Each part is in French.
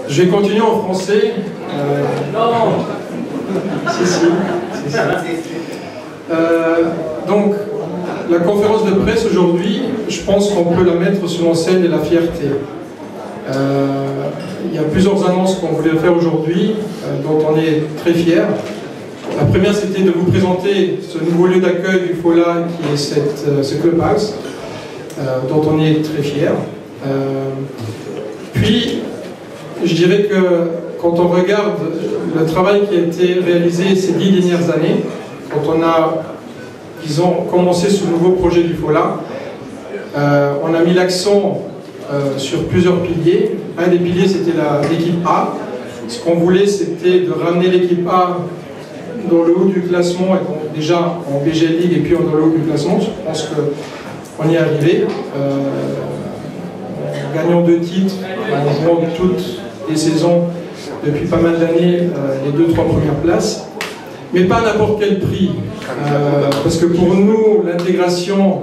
Je vais continuer en français. Non. Si. Donc, la conférence de presse aujourd'hui, je pense qu'on peut la mettre sur scène et la fierté. Il y a plusieurs annonces qu'on voulait faire aujourd'hui, dont on est très fiers. La première, c'était de vous présenter ce nouveau lieu d'accueil du FOLA, qui est ce clubhouse, dont on est très fiers. Puis, je dirais que quand on regarde le travail qui a été réalisé ces 10 dernières années, quand on a, disons, commencé ce nouveau projet du FOLA, on a mis l'accent sur plusieurs piliers. Un des piliers, c'était l'équipe A. Ce qu'on voulait, c'était de ramener l'équipe A dans le haut du classement, et donc déjà en BG League et puis dans le haut du classement. Je pense qu'on y est arrivé. En gagnant 2 titres, en jouant toutes les saisons depuis pas mal d'années, les 2-3 premières places. Mais pas à n'importe quel prix. Parce que pour nous, l'intégration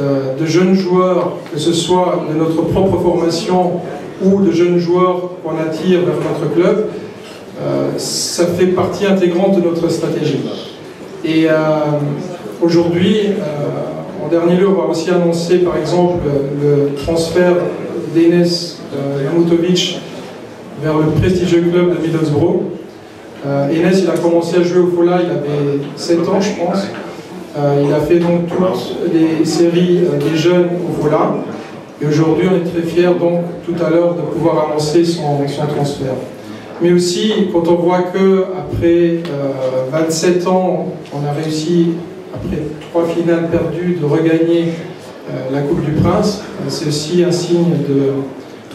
de jeunes joueurs, que ce soit de notre propre formation ou de jeunes joueurs qu'on attire vers notre club, ça fait partie intégrante de notre stratégie. Et aujourd'hui, en dernier lieu, on va aussi annoncer par exemple le transfert d'Enes Yamutovic vers le prestigieux club de Middlesbrough. Enes, il a commencé à jouer au FOLA, il avait 7 ans je pense. Il a fait donc toutes les séries des jeunes au FOLA. Et aujourd'hui, on est très fiers donc tout à l'heure de pouvoir annoncer son transfert. Mais aussi, quand on voit qu'après 27 ans, on a réussi, après 3 finales perdues, de regagner la Coupe du Prince, c'est aussi un signe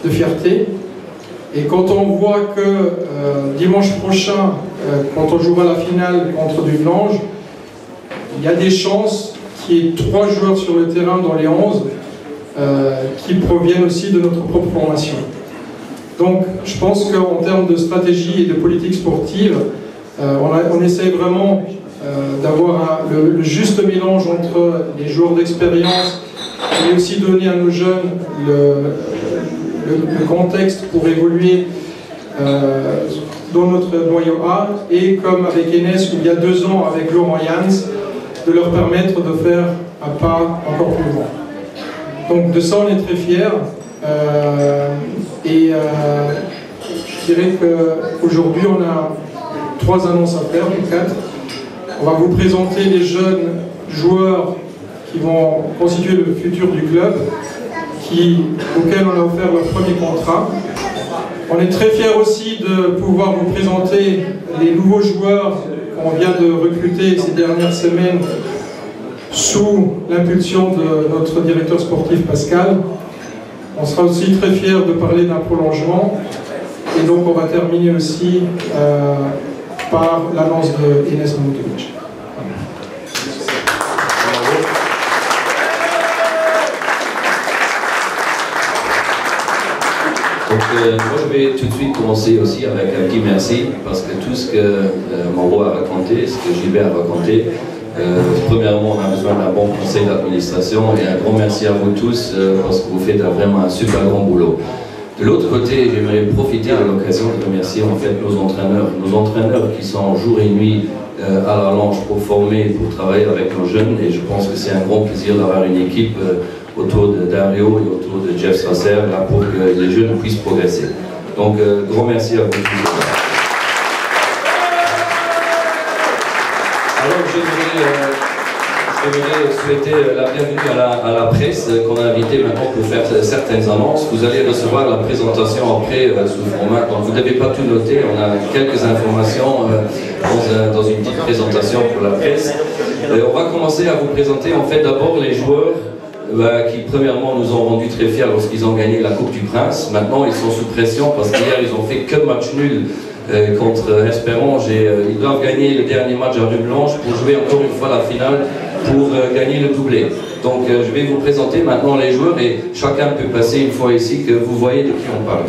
de fierté. Et quand on voit que dimanche prochain, quand on jouera la finale contre Dudelange, il y a des chances qu'il y ait 3 joueurs sur le terrain dans les 11 qui proviennent aussi de notre propre formation. Donc je pense qu'en termes de stratégie et de politique sportive, on essaie vraiment d'avoir le juste mélange entre les joueurs d'expérience et aussi donner à nos jeunes le contexte pour évoluer dans notre noyau A, et comme avec Enes, il y a 2 ans avec Laurent Jans, de leur permettre de faire un pas encore plus loin. Donc de ça on est très fiers, et je dirais qu'aujourd'hui on a 3 annonces à faire, ou 4. On va vous présenter les jeunes joueurs qui vont constituer le futur du club, auxquels on a offert leur premier contrat. On est très fiers aussi de pouvoir vous présenter les nouveaux joueurs qu'on vient de recruter ces dernières semaines sous l'impulsion de notre directeur sportif Pascal. On sera aussi très fiers de parler d'un prolongement, et donc on va terminer aussi par l'annonce de Enes Yamutovic. Donc moi je vais tout de suite commencer aussi avec un petit merci, parce que tout ce que Mauro a raconté, ce que Gilbert a raconté, premièrement on a besoin d'un bon conseil d'administration, et un grand merci à vous tous parce que vous faites vraiment un super grand boulot. De l'autre côté, j'aimerais profiter de l'occasion de remercier en fait nos entraîneurs qui sont jour et nuit à la longe pour former, pour travailler avec nos jeunes, et je pense que c'est un grand plaisir d'avoir une équipe autour de Dario et autour de Jeff Strasser, là pour que les jeunes puissent progresser. Donc, grand merci à vous tous. Alors, j'aimerais souhaiter la bienvenue à la presse qu'on a invitée maintenant pour faire certaines annonces. Vous allez recevoir la présentation après sous format. Donc, vous ne devez pas tout noter. On a quelques informations dans une petite présentation pour la presse. On va commencer à vous présenter en fait d'abord les joueurs qui premièrement nous ont rendu très fiers lorsqu'ils ont gagné la Coupe du Prince. Maintenant ils sont sous pression parce qu'hier ils ont fait que match nul contre Esperange, et ils doivent gagner le dernier match à Dudelange pour jouer encore une fois la finale pour gagner le doublé. Donc je vais vous présenter maintenant les joueurs, et chacun peut passer une fois ici que vous voyez de qui on parle.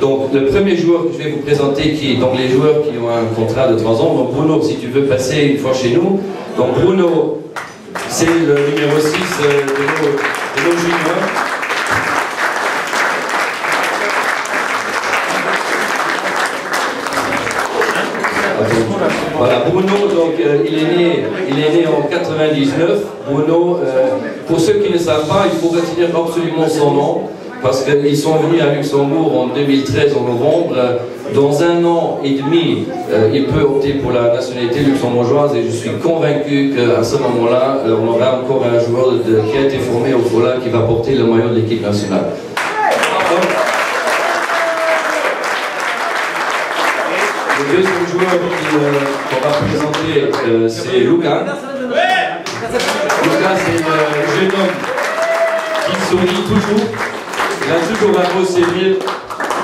Donc le premier joueur que je vais vous présenter, donc les joueurs qui ont un contrat de 3 ans. Donc Bruno, si tu veux passer une fois chez nous. Donc Bruno, c'est le numéro 6 de nos juniors. Bruno, donc il est né en 99. Bruno, pour ceux qui ne savent pas, il faut retenir absolument son nom, parce qu'ils sont venus à Luxembourg en 2013, en novembre. Dans 1 an et demi, il peut opter pour la nationalité luxembourgeoise et je suis convaincu qu'à ce moment-là, on aura encore un joueur qui a été formé au FOLA qui va porter le maillot de l'équipe nationale. Le deuxième joueur qu'on va présenter, c'est Lucas. Lucas, c'est un jeune homme qui sourit toujours. Il a toujours un beau sourire.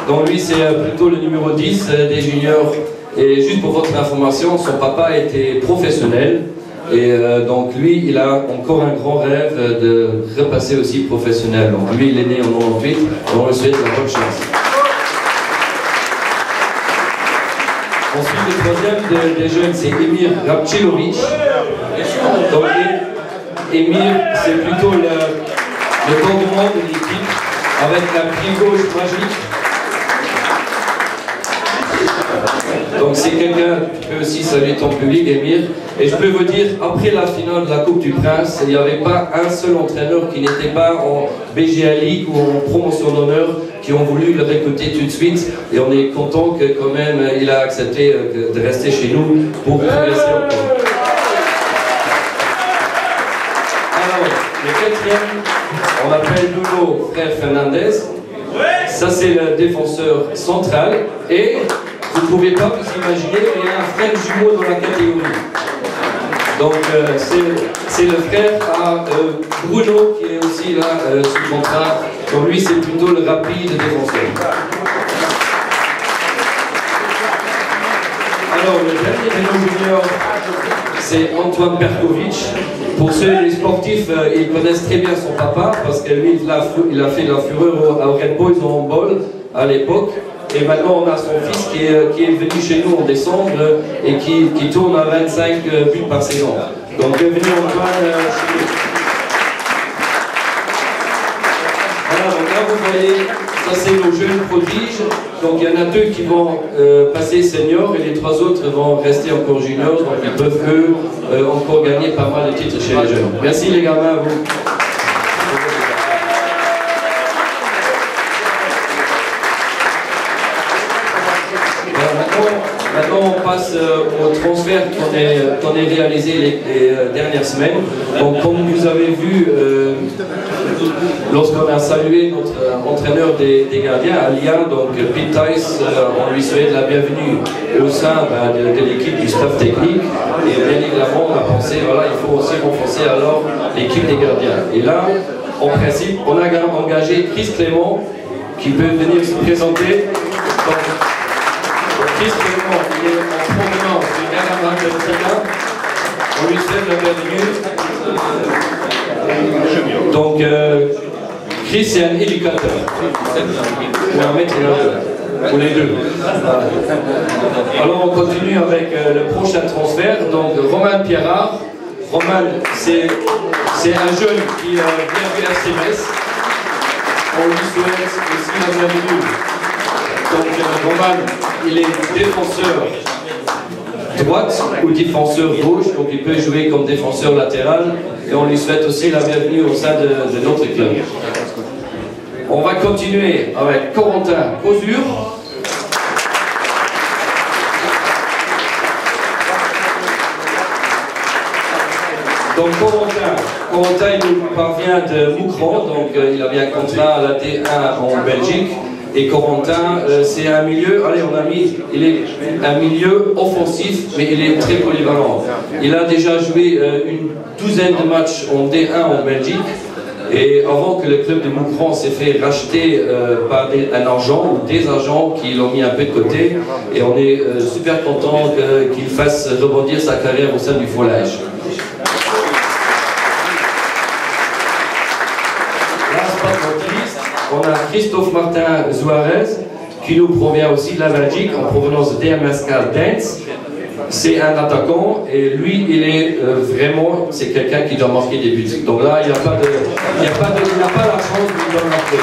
Donc lui, c'est plutôt le numéro 10 des juniors. Et juste pour votre information, son papa était professionnel. Et donc lui, il a encore un grand rêve de repasser aussi professionnel. Donc lui, il est né en 98. Et on lui souhaite la bonne chance. Ensuite, le troisième des jeunes, c'est Emir Rapčilović. Donc, Emir, c'est plutôt le commandant de l'équipe avec la pied gauche magique. Donc, c'est quelqu'un qui peut aussi saluer ton public, Emir. Et je peux vous dire, après la finale de la Coupe du Prince, il n'y avait pas un seul entraîneur qui n'était pas en BGA League ou en promotion d'honneur qui ont voulu le recruter tout de suite. Et on est content que quand même il a accepté de rester chez nous pour progresser encore. Alors, le quatrième, on l'appelle Nuno Frère Fernandez. Ça, c'est le défenseur central. Et vous ne pouvez pas vous imaginer, mais il y a un frère jumeau dans la catégorie. Donc c'est le frère à Bruno qui est aussi là sous contrat. Donc lui c'est plutôt le rapide défenseur. Alors le dernier de nos juniors c'est Antoine Perkovic. Pour ceux les sportifs, ils connaissent très bien son papa parce que lui il a fait la fureur au Red Boys en handball à l'époque. Et maintenant, on a son fils qui est venu chez nous en décembre et qui tourne à 25 buts par saison. Donc, bienvenue Antoine chez nous. Voilà, donc là, vous voyez, ça c'est nos jeunes prodiges. Donc, il y en a 2 qui vont passer senior et les 3 autres vont rester encore juniors. Donc, ils peuvent, eux, encore gagner pas mal de titres chez les jeunes. Merci les gamins, à vous. Maintenant, on passe au transfert qu'on a réalisé les dernières semaines. Donc, comme vous avez vu, lorsqu'on a salué notre entraîneur des gardiens, Alia, donc Pete Tice, on lui souhaite la bienvenue au sein de l'équipe du staff technique. Et bien évidemment, on a pensé, voilà, il faut aussi renforcer alors l'équipe des gardiens. Et là, en principe, on a engagé Chris Clément, qui peut venir se présenter. Donc, Chris Clément, il est en provenance du Garaman de Tika. On lui souhaite la bienvenue. Donc, Chris, c'est un éducateur. Ou un maître ou les deux. Alors, on continue avec le prochain transfert. Donc, Romain Pierrard. Romain, c'est un jeune qui vient du RCMS. On lui souhaite aussi la bienvenue. Donc, Romain, il est défenseur droite ou défenseur gauche, donc il peut jouer comme défenseur latéral et on lui souhaite aussi la bienvenue au sein de notre club. On va continuer avec Corentin Cosur. Donc Corentin il nous parvient de Moucron, donc il a bien un contrat à la T1 en Belgique. Et Corentin, c'est un milieu, allez on a mis, il est un milieu offensif, mais il est très polyvalent. Il a déjà joué une douzaine de matchs en D1 en Belgique. Et avant que le club de Moucron s'est fait racheter par un agent ou des agents qui l'ont mis un peu de côté. Et on est super content qu'il fasse rebondir sa carrière au sein du Folage. On a Christophe Martin Zuarez, qui nous provient aussi de la Belgique, en provenance de DMSK Dance. C'est un attaquant, et lui, il est vraiment, c'est quelqu'un qui doit marquer des buts. Donc là, il n'a pas la chance de lui marquer.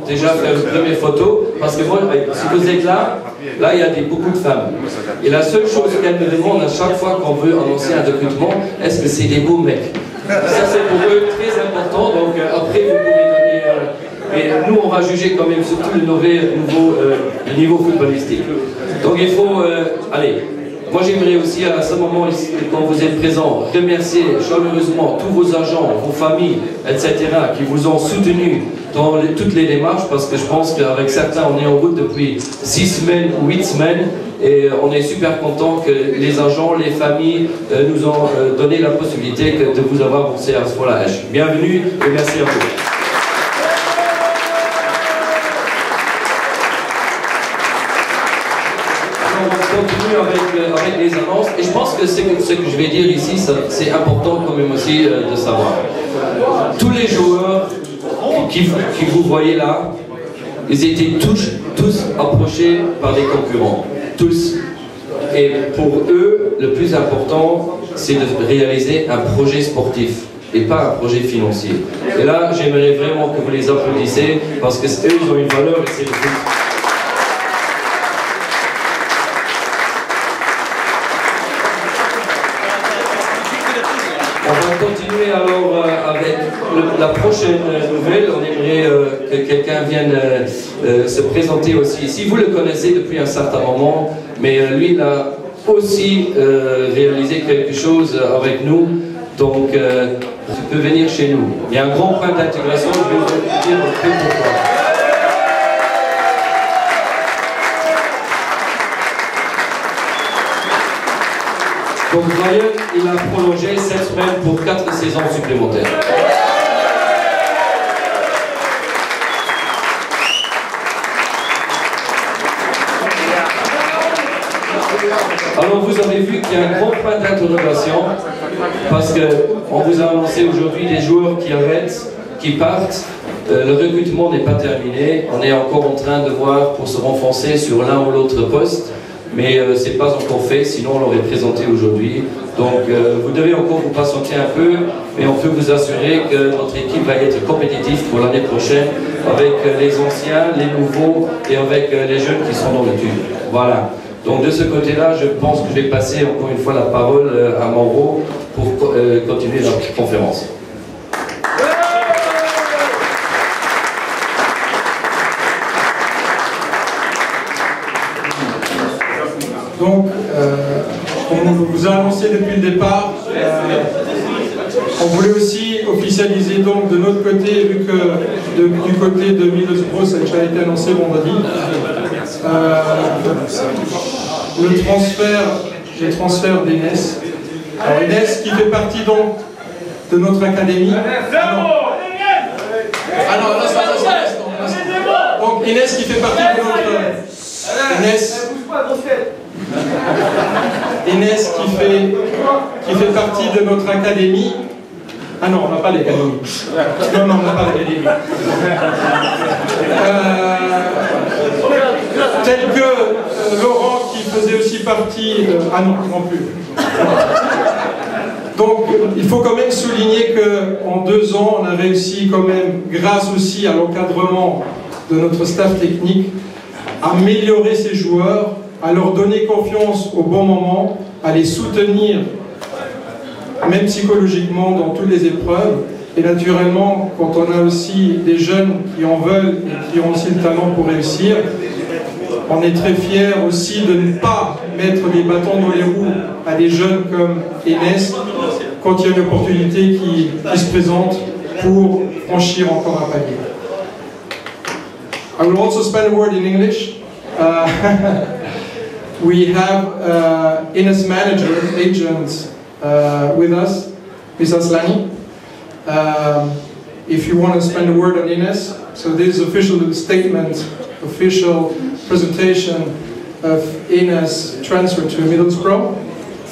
déjà faire une première photo, parce que moi, si vous êtes là, là il y a beaucoup de femmes. Et la seule chose qu'elles me demandent à chaque fois qu'on veut annoncer un recrutement, est-ce que c'est des beaux mecs? Ça c'est pour eux très important, donc après vous pouvez donner... et nous on va juger quand même surtout le niveau footballistique. Donc il faut... allez, moi j'aimerais aussi à ce moment, quand vous êtes présents, remercier chaleureusement tous vos agents, vos familles, etc. qui vous ont soutenus dans toutes les démarches, parce que je pense qu'avec certains on est en route depuis 6 semaines ou 8 semaines et on est super content que les agents, les familles nous ont donné la possibilité de vous avoir avancé à ce point-là. Bienvenue et merci à vous. On continue avec les annonces et je pense que ce que je vais dire ici, c'est important quand même aussi de savoir. Tous les joueurs qui vous voyez là, ils étaient tous approchés par des concurrents. Tous. Et pour eux, le plus important, c'est de réaliser un projet sportif et pas un projet financier. Et là, j'aimerais vraiment que vous les applaudissiez parce que eux, ils ont une valeur et c'est le foot. On va continuer alors avec la prochaine nouvelle. On aimerait que quelqu'un vienne se présenter aussi ici. Vous le connaissez depuis un certain moment, mais lui, il a aussi réalisé quelque chose avec nous. Donc, tu peux venir chez nous. Il y a un grand point d'intégration. Je vais vous dire un peu pourquoi. Donc Ryan, il a prolongé cette semaine pour 4 saisons supplémentaires. Alors vous avez vu qu'il y a un grand point d'interrogation parce qu'on vous a annoncé aujourd'hui des joueurs qui arrêtent, qui partent. Le recrutement n'est pas terminé. On est encore en train de voir pour se renforcer sur l'un ou l'autre poste. Mais ce n'est pas encore fait, sinon on l'aurait présenté aujourd'hui. Donc vous devez encore vous patienter un peu, mais on peut vous assurer que notre équipe va être compétitive pour l'année prochaine avec les anciens, les nouveaux et avec les jeunes qui sont dans le tube. Voilà. Donc de ce côté-là, je pense que je vais passer encore une fois la parole à Mauro pour continuer la conférence. Donc, on vous a annoncé depuis le départ, on voulait aussi officialiser donc de notre côté, vu que du côté de Middlesbrough, ça a déjà été annoncé vendredi, le transfert d'Inès. Alors Inès qui fait partie donc de notre académie. Donc Inès qui fait partie de notre... Inès qui fait partie de notre académie. Ah non, on n'a pas l'académie. Non, on n'a pas l'académie. Tel que Laurent qui faisait aussi partie... ah non, non plus. Donc, il faut quand même souligner qu'en 2 ans, on a réussi quand même, grâce aussi à l'encadrement de notre staff technique, à améliorer ces joueurs, à leur donner confiance au bon moment, à les soutenir, même psychologiquement, dans toutes les épreuves. Et naturellement, quand on a aussi des jeunes qui en veulent et qui ont aussi le talent pour réussir, on est très fiers aussi de ne pas mettre des bâtons dans les roues à des jeunes comme Inès quand il y a une opportunité qui se présente pour franchir encore un palier. I will also spend a word in English. We have Ines manager, agent with us, Ms. Aslani. If you want to spend a word on Ines, so this is official statement, official presentation of Ines' transfer to Middlesbrough.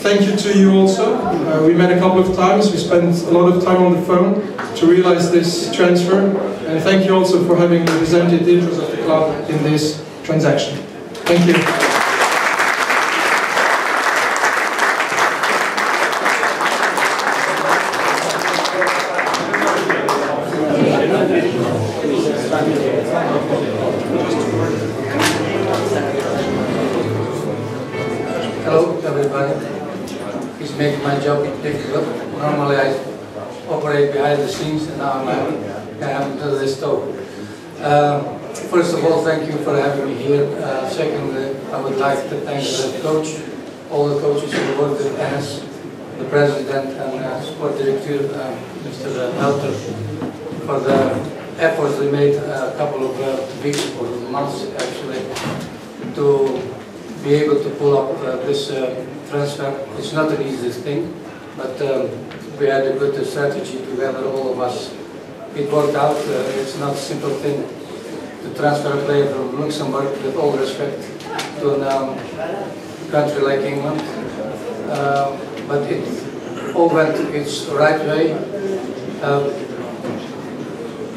Thank you to you also. We met a couple of times, we spent a lot of time on the phone to realize this transfer. And thank you also for having represented the interests of the club in this transaction. Thank you. making my job difficult. Normally I operate behind the scenes, and now I'm having to do this too. First of all, thank you for having me here. Secondly, I would like to thank the coach, all the coaches who worked with Enes, the president and sport director, Mr. Melter, for the efforts they made a couple of weeks or months actually to be able to pull up this transfer. It's not an easy thing, but we had a good strategy together, all of us. It worked out. It's not a simple thing to transfer a player from Luxembourg, with all respect, to a country like England. But it all went its right way.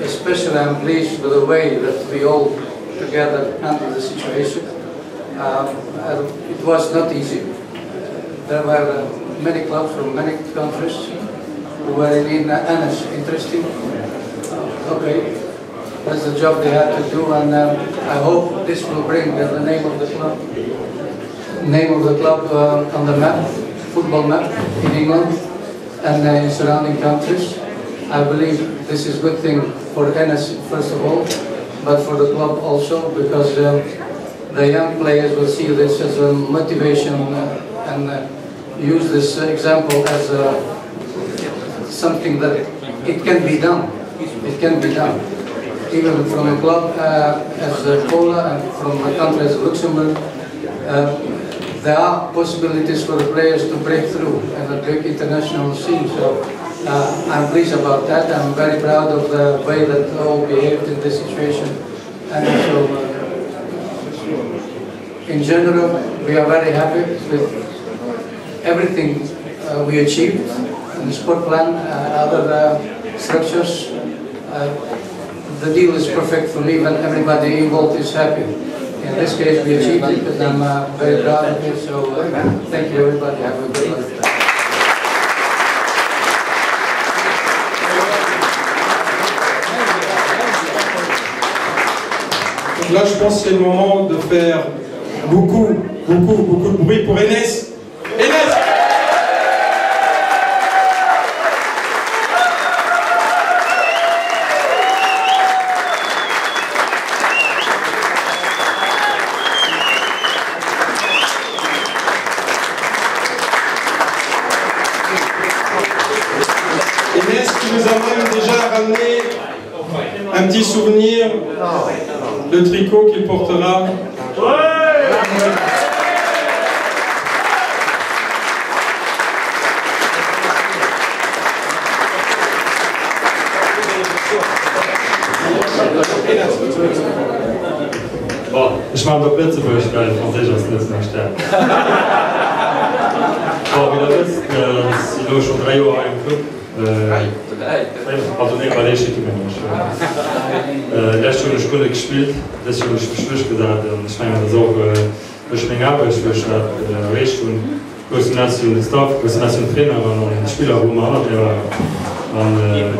Especially I'm pleased with the way that we all together handled the situation. It was not easy. There were many clubs from many countries who were in Enes interesting. Okay, that's the job they had to do, and I hope this will bring the name of the club on the map, football map in England and in surrounding countries. I believe this is a good thing for Enes first of all, but for the club also, because the young players will see this as a motivation and use this example as something that it can be done. It can be done. Even from a club as Poland and from a country as Luxembourg, there are possibilities for the players to break through and a big international scene. So I'm pleased about that. I'm very proud of the way that all behaved in this situation. And so, in general, we are very happy with everything we achieved in the sport plan, other structures. The deal is perfect for me when everybody involved is happy. In this case, we achieved it, and I'm very proud of it. So, thank you, everybody. Have a good one. Là, je pense que c'est le moment de faire beaucoup de bruit pour Enes. Enes! Enes qui nous a même déjà ramené un petit souvenir. Le tricot qu'il portera. Bon, ich mache doch Witze für euch, weil Französisch ist nicht mehr stark. Bon, wie ihr wisst, ich bin schon 3 Jahre im Club. Also nicht, weil ich nicht mehr letzte Jahr in der Schule gespielt, das Jahr habe ich Schluss gesagt, und ich meine, das auch durch meine Arbeit, ich bin recht und Koordination des Staff, Koordination Trainer und Spieler, wo man hat, der war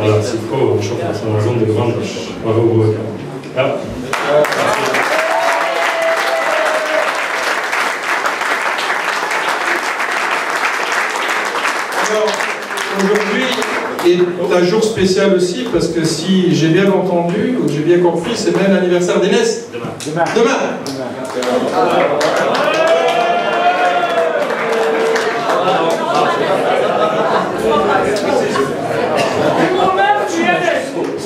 relativ froh und ich hoffe, dass man so gewonnen ist. War gut. Ja. Aujourd'hui est un jour spécial aussi parce que si j'ai bien entendu ou j'ai bien compris, c'est même l'anniversaire d'Enes. Demain.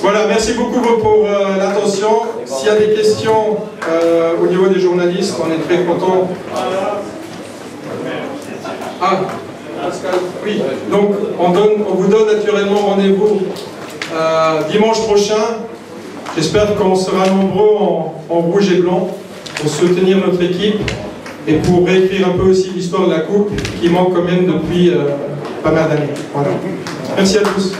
Voilà, merci beaucoup pour l'attention. S'il y a des questions au niveau des journalistes, on est très contents. Ah, Pascal, oui. Donc, on vous donne naturellement rendez-vous dimanche prochain. J'espère qu'on sera nombreux en rouge et blanc pour soutenir notre équipe et pour réécrire un peu aussi l'histoire de la Coupe qui manque quand même depuis pas mal d'années. Voilà. Merci à tous.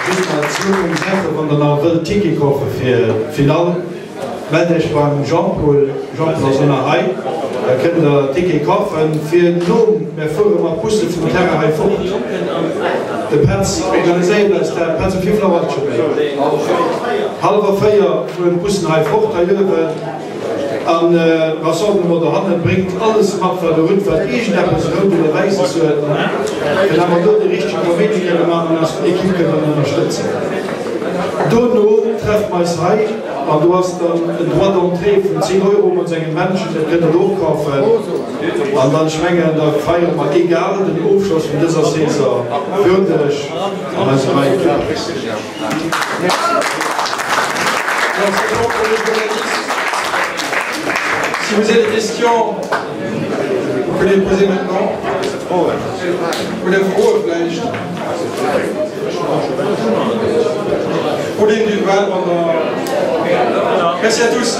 Just mal Zukunft von der Welt Ticket kaufen für Finale. Melde ich beim Jean-Paul Sonnerei. Da könnt ihr Ticket kaufen für Lohn. Wir fahren mal Puste vom Terrain vor. Der Platz organisiert, dass der Platz auf 5 Uhr schon halber Feier für den Pustenheim fort. Da an was mat der Hand bringt alles mat ver der Rund wat oder Weise man do de richtige Komité machen as Ekipe unterstützen. Dono trefft meis Hai an du hast dann en droit d'entrée vun 10 € man segen Menschen dritte Lokaufen an dann schwngen der Feier mat egal den Aufschluss vun dieser Caesar würdech an als Si vous avez des questions, vous pouvez les poser maintenant. Vous les frohe vielleicht. Pauline Duval pendant... Merci à tous.